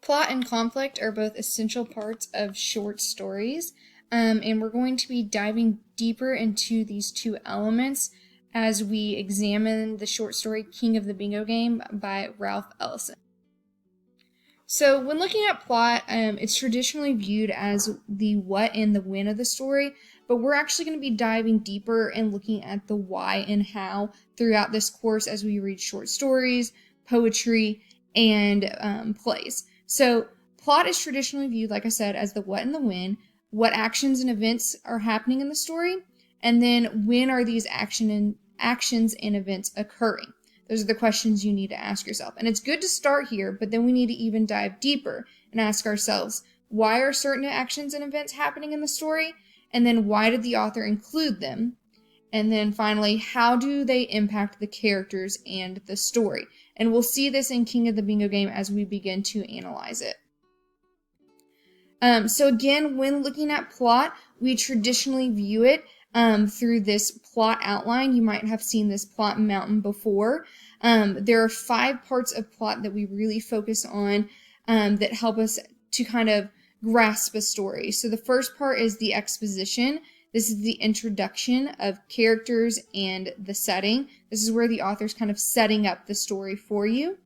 Plot and conflict are both essential parts of short stories, and we're going to be diving deeper into these two elements as we examine the short story King of the Bingo Game by Ralph Ellison. So when looking at plot, it's traditionally viewed as the what and the when of the story, but we're actually going to be diving deeper and looking at the why and how throughout this course as we read short stories, poetry, and plays. So plot is traditionally viewed, like I said, as the what and the when, what actions and events are happening in the story, and then when are these actions and events occurring. Those are the questions you need to ask yourself. And it's good to start here, but then we need to even dive deeper and ask ourselves, why are certain actions and events happening in the story? And then why did the author include them? And then finally, how do they impact the characters and the story? And we'll see this in King of the Bingo Game as we begin to analyze it. So again, when looking at plot, we traditionally view it through this plot outline. You might have seen this plot mountain before. There are 5 parts of plot that we really focus on that help us to kind of grasp a story. So the first part is the exposition. This is the introduction of characters and the setting. This is where the author's kind of setting up the story for you.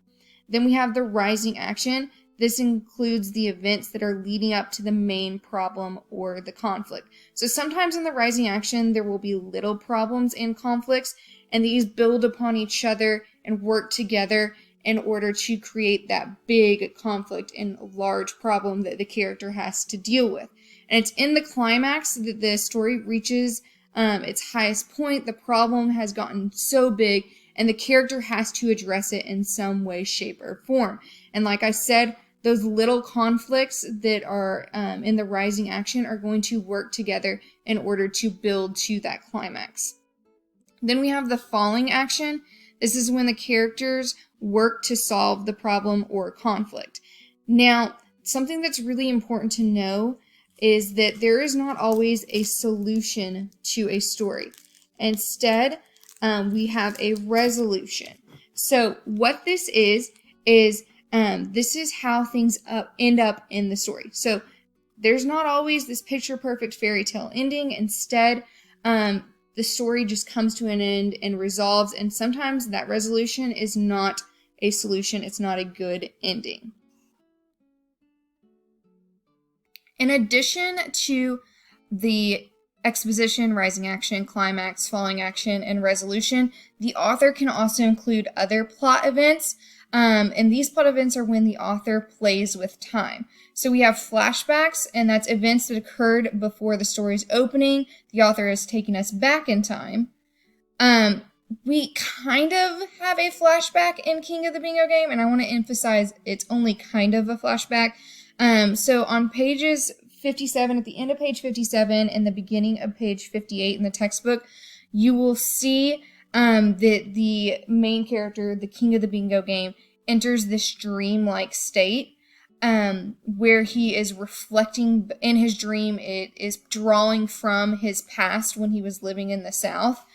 Then we have the rising action. This includes the events that are leading up to the main problem or the conflict. So sometimes in the rising action, there will be little problems and conflicts, and these build upon each other and work together in order to create that big conflict and large problem that the character has to deal with. And it's in the climax that the story reaches its highest point. The problem has gotten so big, and the character has to address it in some way, shape, or form. And like I said, those little conflicts that are in the rising action are going to work together in order to build to that climax. Then we have the falling action. This is when the characters work to solve the problem or conflict. Now, something that's really important to know is that there is not always a solution to a story. Instead, we have a resolution. So what this is this is how things end up in the story. So there's not always this picture-perfect fairy tale ending. Instead, the story just comes to an end and resolves, and sometimes that resolution is not a solution. It's not a good ending. In addition to the exposition, rising action, climax, falling action, and resolution, the author can also include other plot events. And these plot events are when the author plays with time. So we have flashbacks, and that's events that occurred before the story's opening. The author is taking us back in time. We kind of have a flashback in King of the Bingo Game, and I want to emphasize it's only kind of a flashback. So on pages 57, at the end of page 57 and the beginning of page 58 in the textbook, you will see that the main character, the King of the Bingo Game, enters this dream-like state where he is reflecting in his dream. It is drawing from his past when he was living in the South.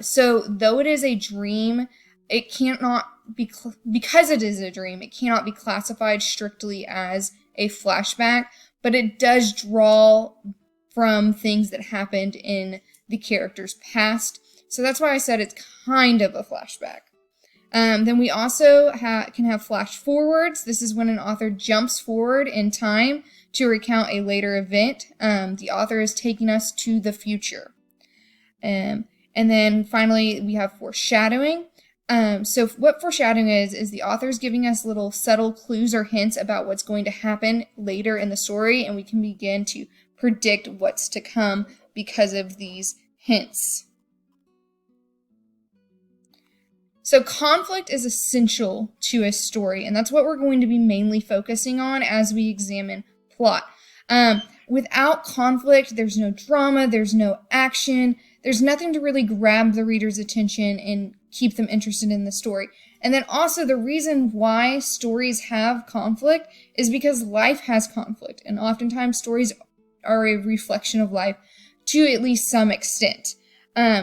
So though it is a dream, it cannot be, because it is a dream, it cannot be classified strictly as a flashback, but it does draw from things that happened in the character's past. So that's why I said it's kind of a flashback. Then we also can have flash forwards. This is when an author jumps forward in time to recount a later event. The author is taking us to the future. And then finally, we have foreshadowing. So what foreshadowing is the author's giving us little subtle clues or hints about what's going to happen later in the story, and we can begin to predict what's to come because of these hints. So conflict is essential to a story, and that's what we're going to be mainly focusing on as we examine plot. Without conflict, there's no drama, there's no action, there's nothing to really grab the reader's attention and keep them interested in the story. And then also the reason why stories have conflict is because life has conflict, and oftentimes stories are a reflection of life to at least some extent.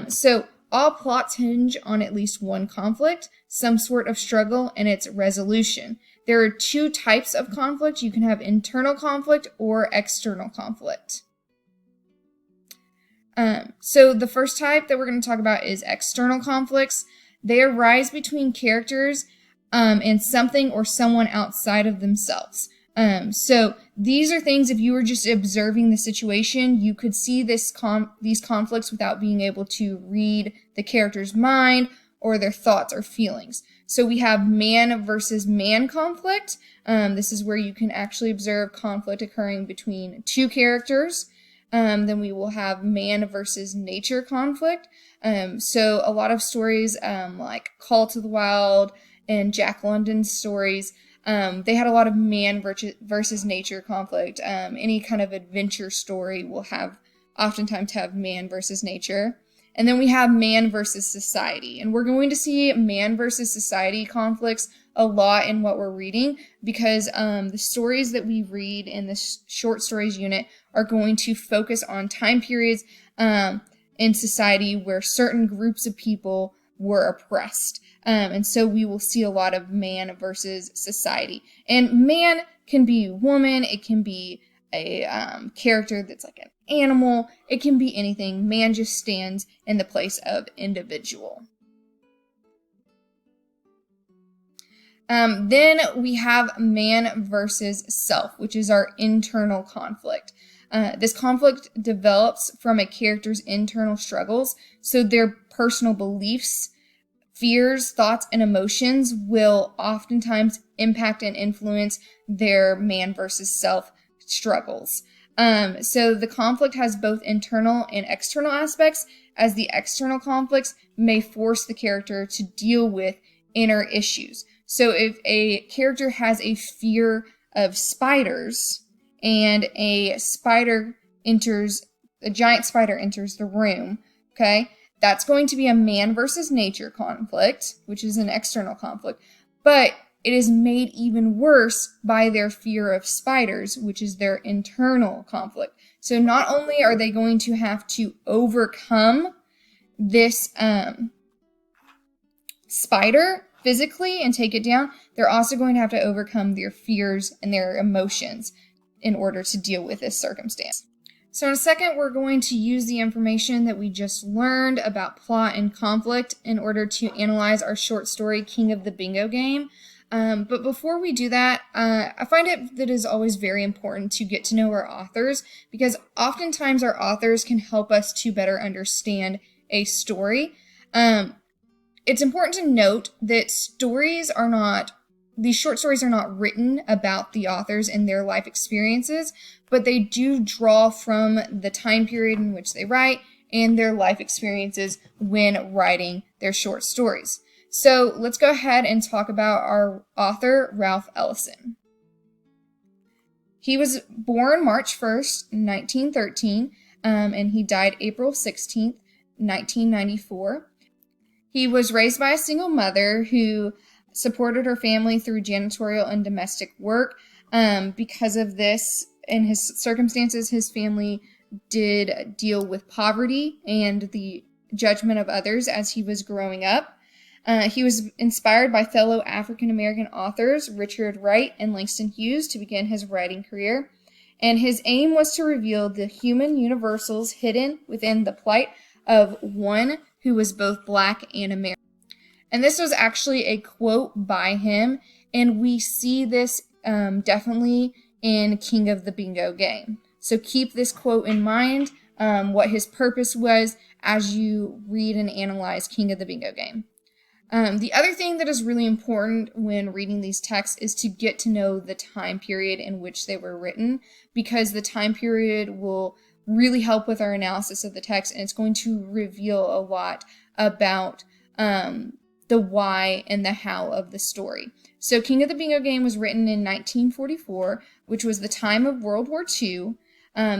So all plots hinge on at least one conflict. some sort of struggle, and its resolution. There are two types of conflict. You can have internal conflict or external conflict. So the first type that we're going to talk about is external conflicts. They arise between characters and something or someone outside of themselves. So these are things, if you were just observing the situation, you could see these conflicts without being able to read the character's mind or their thoughts or feelings. So we have man versus man conflict. This is where you can actually observe conflict occurring between two characters. Then we will have man versus nature conflict. So a lot of stories like Call to the Wild and Jack London's stories, they had a lot of man versus nature conflict. Any kind of adventure story will oftentimes have man versus nature. And then we have man versus society. And we're going to see man versus society conflicts a lot in what we're reading because the stories that we read in the short stories unit are going to focus on time periods in society where certain groups of people were oppressed. And so we will see a lot of man versus society. And man can be woman, it can be a character that's like an animal, it can be anything. Man just stands in the place of individual. Then we have man versus self, which is our internal conflict. This conflict develops from a character's internal struggles, so their personal beliefs, fears, thoughts, and emotions will oftentimes impact and influence their man versus self struggles. So the conflict has both internal and external aspects, as the external conflicts may force the character to deal with inner issues. So if a character has a fear of spiders and a giant spider enters the room, okay, that's going to be a man versus nature conflict, which is an external conflict. But it is made even worse by their fear of spiders, which is their internal conflict. So not only are they going to have to overcome this spider physically and take it down, they're also going to have to overcome their fears and their emotions in order to deal with this circumstance. So in a second, we're going to use the information that we just learned about plot and conflict in order to analyze our short story, King of the Bingo Game. But before we do that, I find it that it is always very important to get to know our authors, because oftentimes our authors can help us to better understand a story. It's important to note that these short stories are not written about the authors and their life experiences, but they do draw from the time period in which they write and their life experiences when writing their short stories. So let's go ahead and talk about our author, Ralph Ellison. He was born March 1st, 1913, and he died April 16th, 1994. He was raised by a single mother who supported her family through janitorial and domestic work. Because of this and his circumstances, his family did deal with poverty and the judgment of others as he was growing up. He was inspired by fellow African-American authors Richard Wright and Langston Hughes to begin his writing career, and his aim was to reveal the human universals hidden within the plight of one who was both Black and American. And this was actually a quote by him, and we see this definitely in King of the Bingo Game. So keep this quote in mind, what his purpose was as you read and analyze King of the Bingo Game. The other thing that is really important when reading these texts is to get to know the time period in which they were written, because the time period will really help with our analysis of the text, and it's going to reveal a lot about the why and the how of the story. So King of the Bingo Game was written in 1944, which was the time of World War II.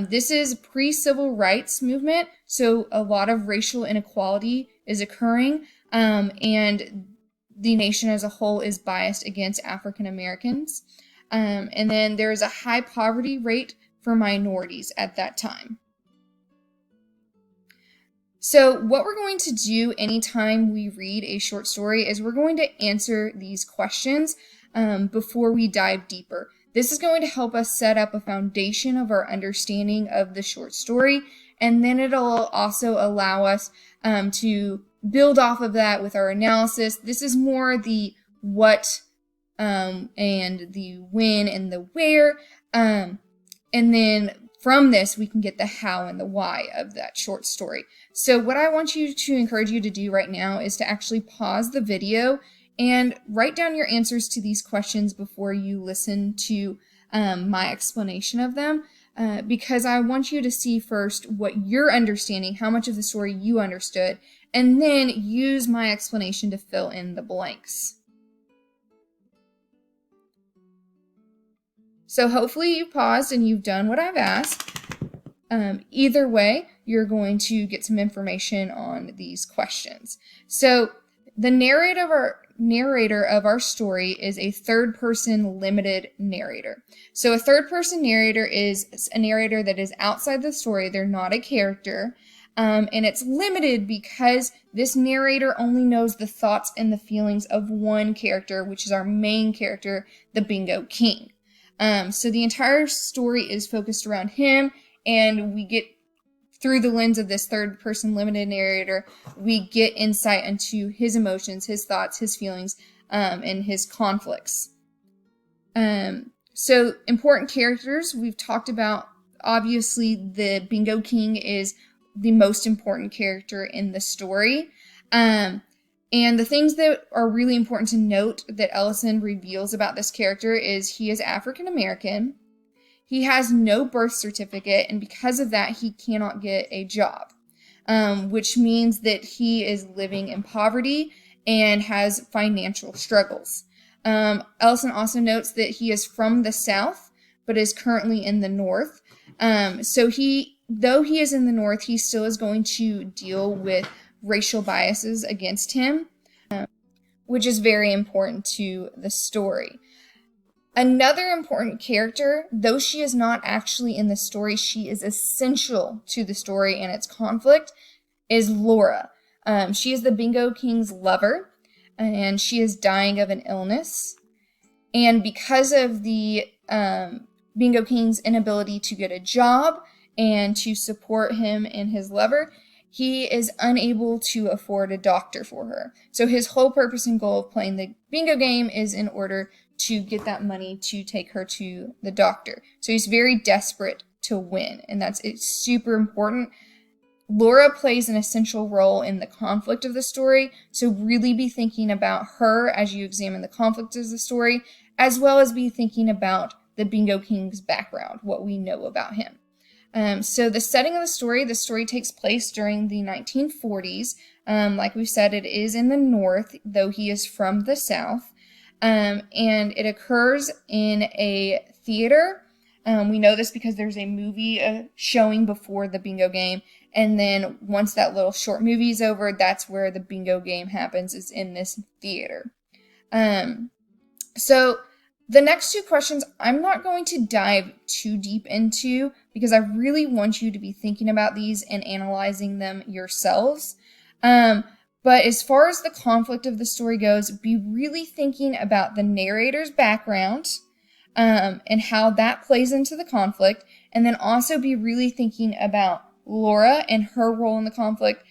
This is pre-civil rights movement, so a lot of racial inequality is occurring, and the nation as a whole is biased against African Americans. And then there is a high poverty rate for minorities at that time. So what we're going to do anytime we read a short story is we're going to answer these questions before we dive deeper. This is going to help us set up a foundation of our understanding of the short story, and then it'll also allow us to build off of that with our analysis. This is more the what and the when and the where, and then from this, we can get the how and the why of that short story. So what I want you to encourage you to do right now is to actually pause the video and write down your answers to these questions before you listen to my explanation of them, because I want you to see first what you're understanding, how much of the story you understood, and then use my explanation to fill in the blanks. So hopefully you paused and you've done what I've asked. Either way, you're going to get some information on these questions. So the narrator of our story is a third-person limited narrator. So a third-person narrator is a narrator that is outside the story. They're not a character. And it's limited because this narrator only knows the thoughts and the feelings of one character, which is our main character, the Bingo King. So the entire story is focused around him, and we get, through the lens of this third-person limited narrator, we get insight into his emotions, his thoughts, his feelings, and his conflicts. So important characters, we've talked about, obviously the Bingo King is the most important character in the story. And the things that are really important to note that Ellison reveals about this character is he is African American, he has no birth certificate, and because of that, he cannot get a job, which means that he is living in poverty and has financial struggles. Ellison also notes that he is from the South, but is currently in the North. So though he is in the North, he still is going to deal with racial biases against him, which is very important to the story. Another important character, though she is not actually in the story, she is essential to the story and its conflict, is Laura. She is the Bingo King's lover, and she is dying of an illness. And because of the Bingo King's inability to get a job and to support him and his lover, he is unable to afford a doctor for her. So his whole purpose and goal of playing the bingo game is in order to get that money to take her to the doctor. So he's very desperate to win, and it's super important. Laura plays an essential role in the conflict of the story, so really be thinking about her as you examine the conflict of the story, as well as be thinking about the Bingo King's background, what we know about him. So the setting of the story takes place during the 1940s. Like we said, it is in the North, though he is from the South. And it occurs in a theater. We know this because there's a movie showing before the bingo game. And then once that little short movie is over, that's where the bingo game happens, is in this theater. So the next two questions I'm not going to dive too deep into because I really want you to be thinking about these and analyzing them yourselves. But as far as the conflict of the story goes, be really thinking about the narrator's background and how that plays into the conflict, and then also be really thinking about Laura and her role in the conflict.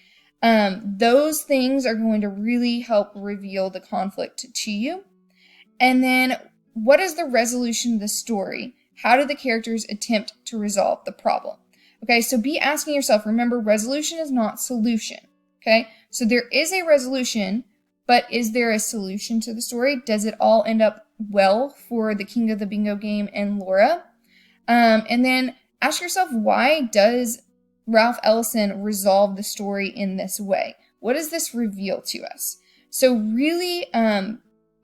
Those things are going to really help reveal the conflict to you. And then, what is the resolution of the story? How do the characters attempt to resolve the problem? Okay, so be asking yourself, remember, resolution is not solution. Okay, so there is a resolution, but is there a solution to the story? Does it all end up well for the King of the Bingo Game and Laura? And then ask yourself, why does Ralph Ellison resolve the story in this way? What does this reveal to us? So really,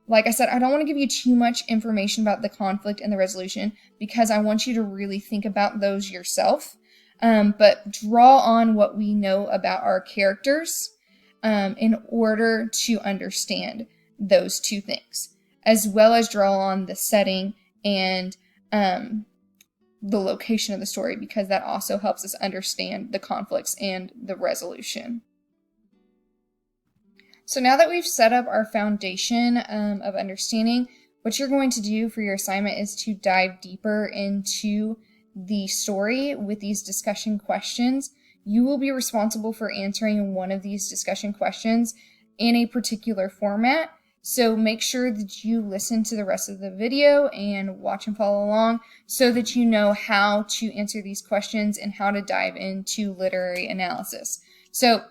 like I said, I don't want to give you too much information about the conflict and the resolution because I want you to really think about those yourself. But draw on what we know about our characters in order to understand those two things, as well as draw on the setting and the location of the story, because that also helps us understand the conflicts and the resolution. So now that we've set up our foundation of understanding, what you're going to do for your assignment is to dive deeper into the story with these discussion questions. You will be responsible for answering one of these discussion questions in a particular format. So make sure that you listen to the rest of the video and watch and follow along so that you know how to answer these questions and how to dive into literary analysis. So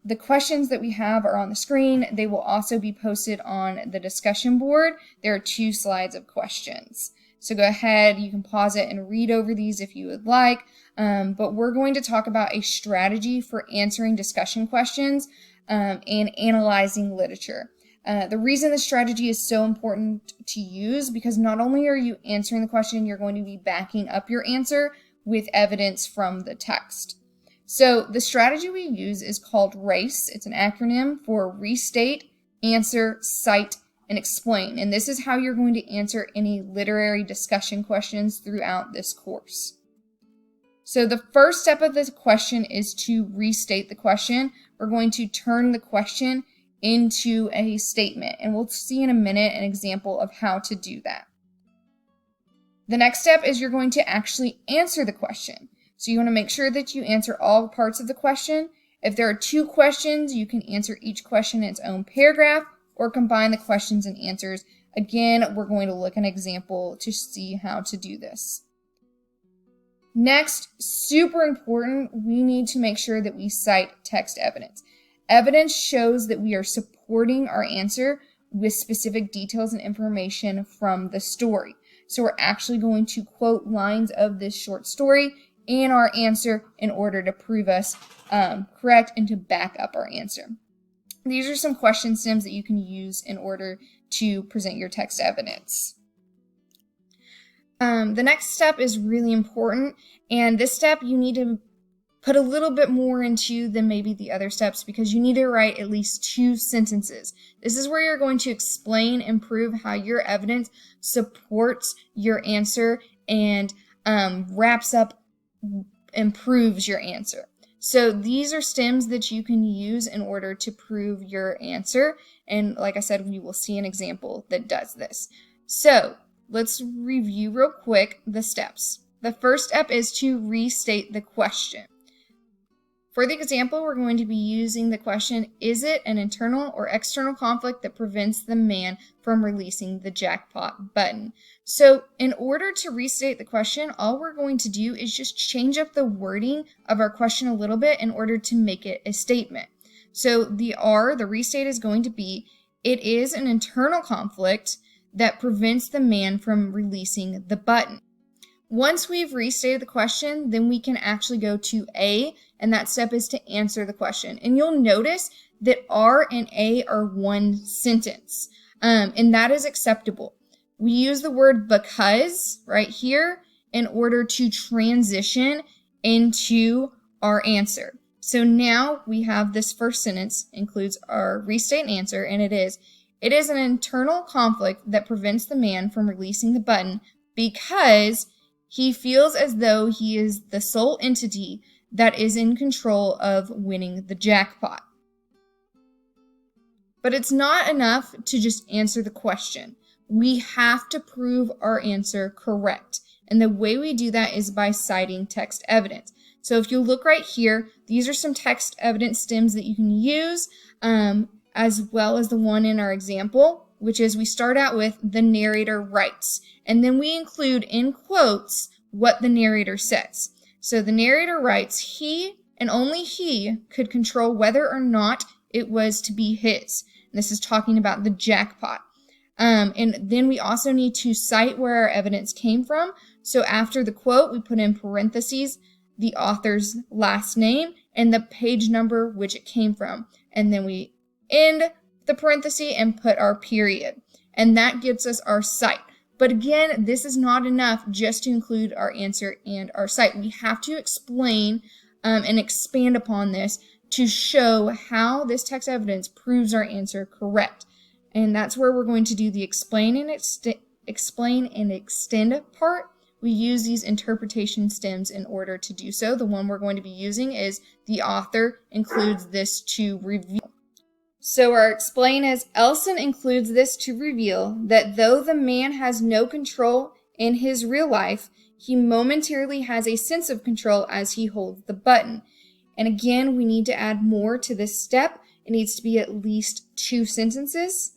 the questions that we have are on the screen. They will also be posted on the discussion board. There are 2 slides of questions. So go ahead, you can pause it and read over these if you would like. But we're going to talk about a strategy for answering discussion questions and analyzing literature. The reason this strategy is so important to use, because not only are you answering the question, you're going to be backing up your answer with evidence from the text. So the strategy we use is called RACE. It's an acronym for Restate, Answer, Cite, and Explain. And this is how you're going to answer any literary discussion questions throughout this course. So the first step of this question is to restate the question. We're going to turn the question into a statement, and we'll see in a minute an example of how to do that. The next step is you're going to actually answer the question. So you want to make sure that you answer all parts of the question. If there are 2 questions, you can answer each question in its own paragraph or combine the questions and answers. Again, we're going to look at an example to see how to do this. Next, super important, we need to make sure that we cite text evidence. Evidence shows that we are supporting our answer with specific details and information from the story. So we're actually going to quote lines of this short story in our answer in order to prove us correct and to back up our answer. These are some question stems that you can use in order to present your text evidence. The next step is really important, and this step you need to put a little bit more into than maybe the other steps, because you need to write at least 2 sentences. This is where you're going to explain and prove how your evidence supports your answer and wraps up and proves your answer. So these are stems that you can use in order to prove your answer. And like I said, we will see an example that does this. So let's review real quick the steps. The first step is to restate the question. For the example, we're going to be using the question, is it an internal or external conflict that prevents the man from releasing the jackpot button? So in order to restate the question, all we're going to do is just change up the wording of our question a little bit in order to make it a statement. So the restate is going to be, it is an internal conflict that prevents the man from releasing the button. Once we've restated the question, then we can actually go to A, and that step is to answer the question. And you'll notice that R and A are one sentence, and that is acceptable. We use the word because right here in order to transition into our answer. So now we have this first sentence includes our restate and answer, and it is an internal conflict that prevents the man from releasing the button because he feels as though he is the sole entity that is in control of winning the jackpot. But it's not enough to just answer the question. We have to prove our answer correct. And the way we do that is by citing text evidence. So if you look right here, these are some text evidence stems that you can use, as well as the one in our example, which is we start out with the narrator writes, and then we include in quotes what the narrator says. So the narrator writes, he and only he could control whether or not it was to be his. And this is talking about the jackpot. And then we also need to cite where our evidence came from. So after the quote, we put in parentheses the author's last name and the page number which it came from. And then we end the parenthesis and put our period. And that gives us our cite. But again, this is not enough just to include our answer and our cite. We have to explain and expand upon this to show how this text evidence proves our answer correct. And that's where we're going to do the explain and extend part, we use these interpretation stems in order to do so. The one we're going to be using is the author includes this to reveal. So our explain is Elson includes this to reveal that though the man has no control in his real life, he momentarily has a sense of control as he holds the button. And again, we need to add more to this step. It needs to be at least 2 sentences.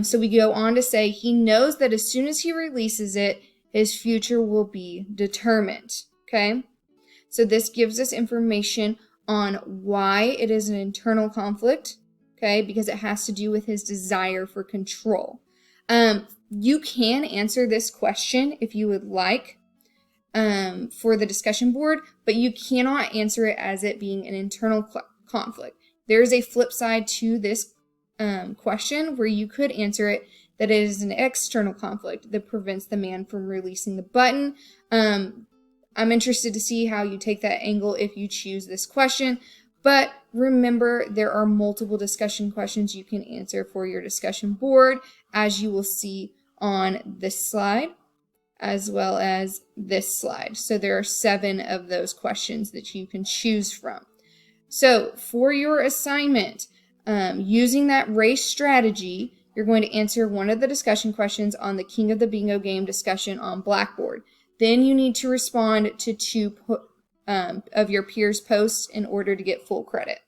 So we go on to say he knows that as soon as he releases it, his future will be determined. Okay? So this gives us information on why it is an internal conflict, okay, because it has to do with his desire for control. You can answer this question if you would like for the discussion board, but you cannot answer it as it being an internal conflict. There is a flip side to this question where you could answer it that it is an external conflict that prevents the man from releasing the button. I'm interested to see how you take that angle if you choose this question, but remember there are multiple discussion questions you can answer for your discussion board, as you will see on this slide as well as this slide. So there are 7 of those questions that you can choose from. So for your assignment, using that race strategy, you're going to answer one of the discussion questions on the King of the Bingo game discussion on Blackboard. Then you need to respond to 2 of your peers' posts in order to get full credit.